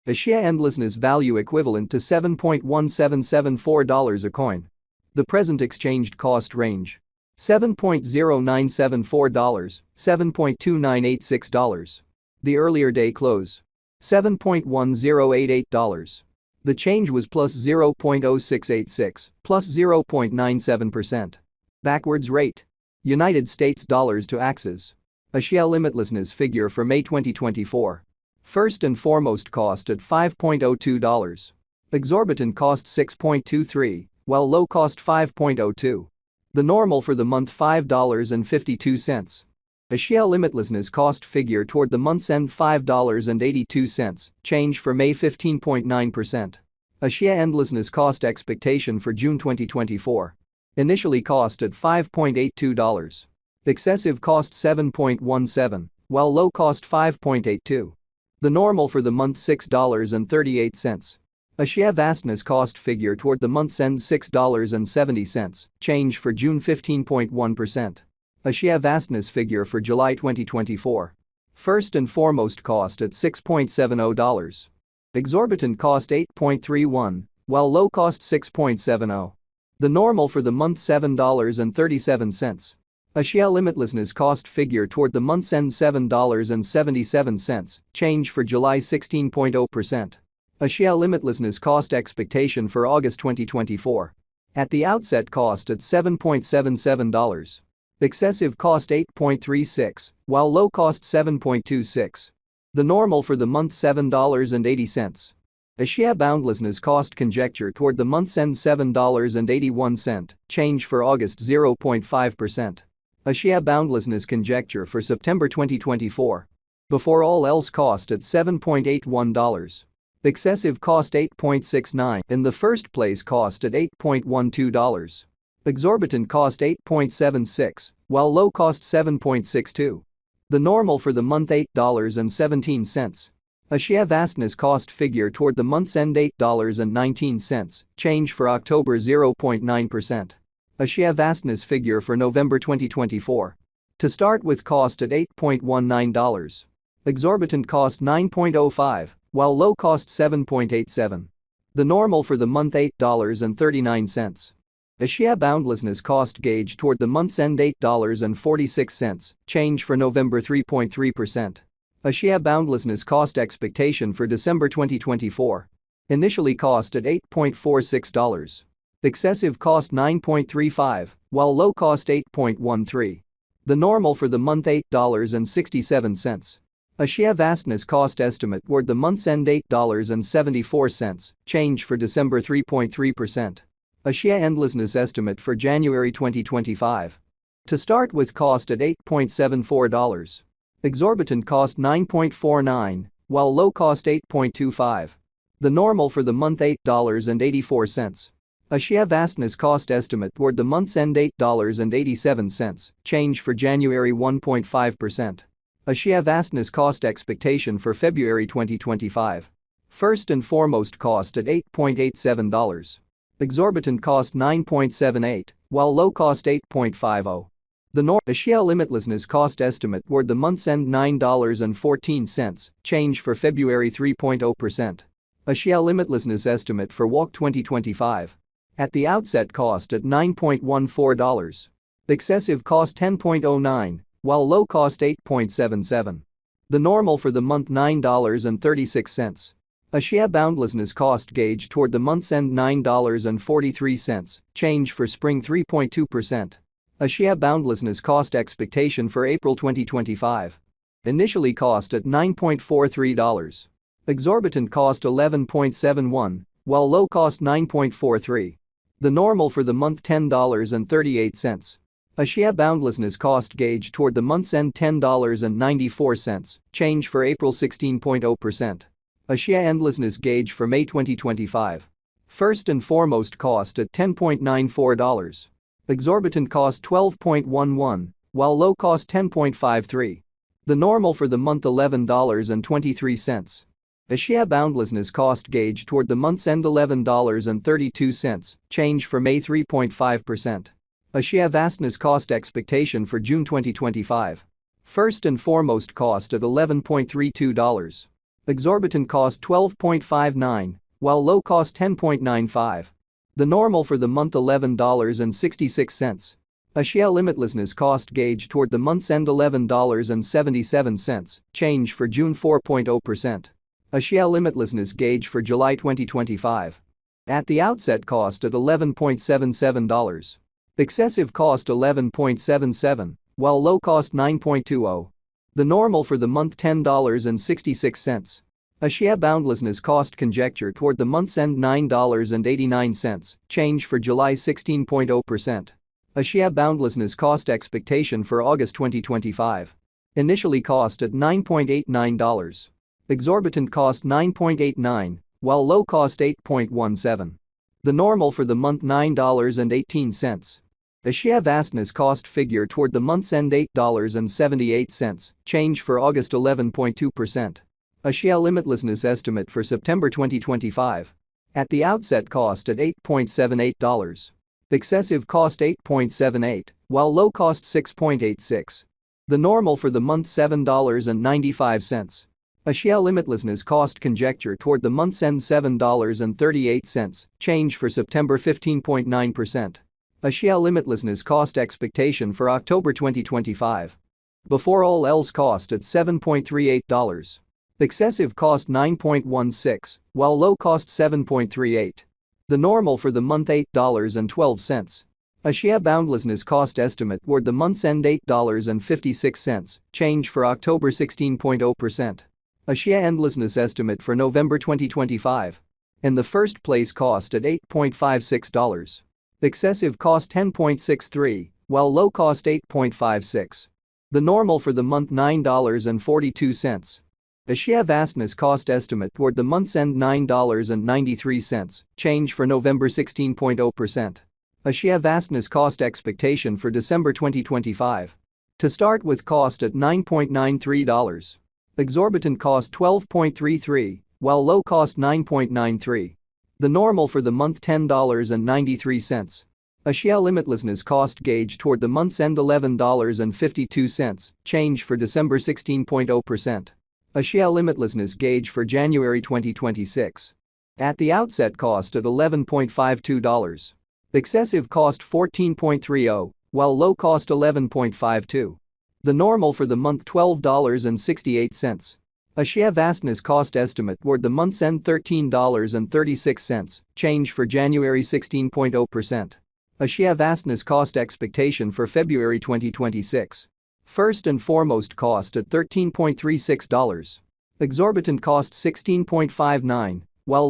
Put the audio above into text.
A share endlessness value equivalent to $7.1774 a coin. The present exchanged cost range: $7.0974, $7.2986. The earlier day close: $7.1088. The change was plus 0.0686, plus 0.97%. Backwards rate: United States dollars to Axes. A share limitlessness figure for May 2024. First and foremost cost at $5.02. Exorbitant cost $6.23, while low cost $5.02. The normal for the month $5.52. A share limitlessness cost figure toward the month's end $5.82, change for May 15.9%. A share endlessness cost expectation for June 2024. Initially cost at $5.82. Excessive cost $7.17, while low cost $5.82. The normal for the month $6.38. A share vastness cost figure toward the month's end $6.70, change for June 15.1%. A share vastness figure for July 2024. First and foremost cost at $6.70. Exorbitant cost $8.31, while low cost $6.70. The normal for the month $7.37. A share limitlessness cost figure toward the month's end $7.77, change for July 16.0%. A share limitlessness cost expectation for August 2024. At the outset cost at $7.77. Excessive cost $8.36, while low cost $7.26. The normal for the month $7.80. A share boundlessness cost conjecture toward the month's end $7.81, change for August 0.5%. A share boundlessness conjecture for September 2024. Before all else cost at $7.81. Excessive cost $8.69, in the first place cost at $8.12. Exorbitant cost $8.76, while low cost $7.62. The normal for the month $8.17. A share vastness cost figure toward the month's end $8.19, change for October 0.9%. A share vastness figure for November 2024. To start with cost at $8.19. Exorbitant cost $9.05, while low cost $7.87. The normal for the month $8.39. A share boundlessness cost gauge toward the month's end $8.46, change for November 3.3%. A share boundlessness cost expectation for December 2024. Initially cost at $8.46. Excessive cost $9.35, while low cost $8.13. The normal for the month $8.67. A share vastness cost estimate toward the month's end $8.74, change for December 3.3%. A share endlessness estimate for January 2025. To start with cost at $8.74. Exorbitant cost $9.49, while low cost $8.25. The normal for the month $8.84. A share vastness cost estimate toward the month's end $8.87, change for January 1.5%. A share vastness cost expectation for February 2025. First and foremost cost at $8.87. Exorbitant cost $9.78, while low cost $8.50. A share limitlessness cost estimate toward the month's end $9.14, change for February 3.0%. A share limitlessness estimate for WALK 2025. At the outset cost at $9.14. Excessive cost $10.09, while low cost $8.77. The normal for the month $9.36. A share boundlessness cost gauge toward the month's end $9.43, change for spring 3.2%. A share boundlessness cost expectation for April 2025. Initially cost at $9.43. Exorbitant cost $11.71, while low cost $9.43. The normal for the month $10.38. A share boundlessness cost gauge toward the month's end $10.94, change for April 16.0%. A share endlessness gauge for May 2025. First and foremost cost at $10.94. Exorbitant cost $12.11, while low cost $10.53. The normal for the month $11.23. A share boundlessness cost gauge toward the month's end $11.32, change for May 3.5%. A share vastness cost expectation for June 2025. First and foremost cost at $11.32. Exorbitant cost 12.59, while low cost 10.95. The normal for the month $11.66. A share limitlessness cost gauge toward the month's end $11.77, change for June 4.0%. A share limitlessness gauge for July 2025. At the outset cost at $11.77. Excessive cost $11.77, while low cost $9.20. The normal for the month $10.66. A share boundlessness cost conjecture toward the month's end $9.89, change for July 16.0%. A share boundlessness cost expectation for August 2025. Initially cost at $9.89. Exorbitant cost $9.89, while low cost $8.17. The normal for the month $9.18. A share vastness cost figure toward the month's end $8.78, change for August 11.2%. A share limitlessness estimate for September 2025. At the outset cost at $8.78. Excessive cost $8.78, while low cost $6.86. The normal for the month $7.95. A share limitlessness cost conjecture toward the month's end $7.38, change for September 15.9%. A share limitlessness cost expectation for October 2025. Before all else cost at $7.38. Excessive cost $9.16, while low cost $7.38. The normal for the month $8.12. A share boundlessness cost estimate toward the month's end $8.56, change for October 16.0%. A share endlessness estimate for November 2025. In the first place cost at $8.56. Excessive cost $10.63, while low cost $8.56. The normal for the month $9.42. A share vastness cost estimate toward the month's end $9.93, change for November 16.0%. A share vastness cost expectation for December 2025. To start with cost at $9.93. Exorbitant cost $12.33, while low cost $9.93. The normal for the month $10.93. A share limitlessness cost gauge toward the month's end $11.52, change for December 16.0%. A share limitlessness gauge for January 2026. At the outset cost at $11.52. Excessive cost $14.30, while low cost $11.52. The normal for the month $12.68. A share vastness cost estimate toward the month's end $13.36, change for January 16.0%. A share vastness cost expectation for February 2026. First and foremost cost at $13.36. Exorbitant cost $16.59,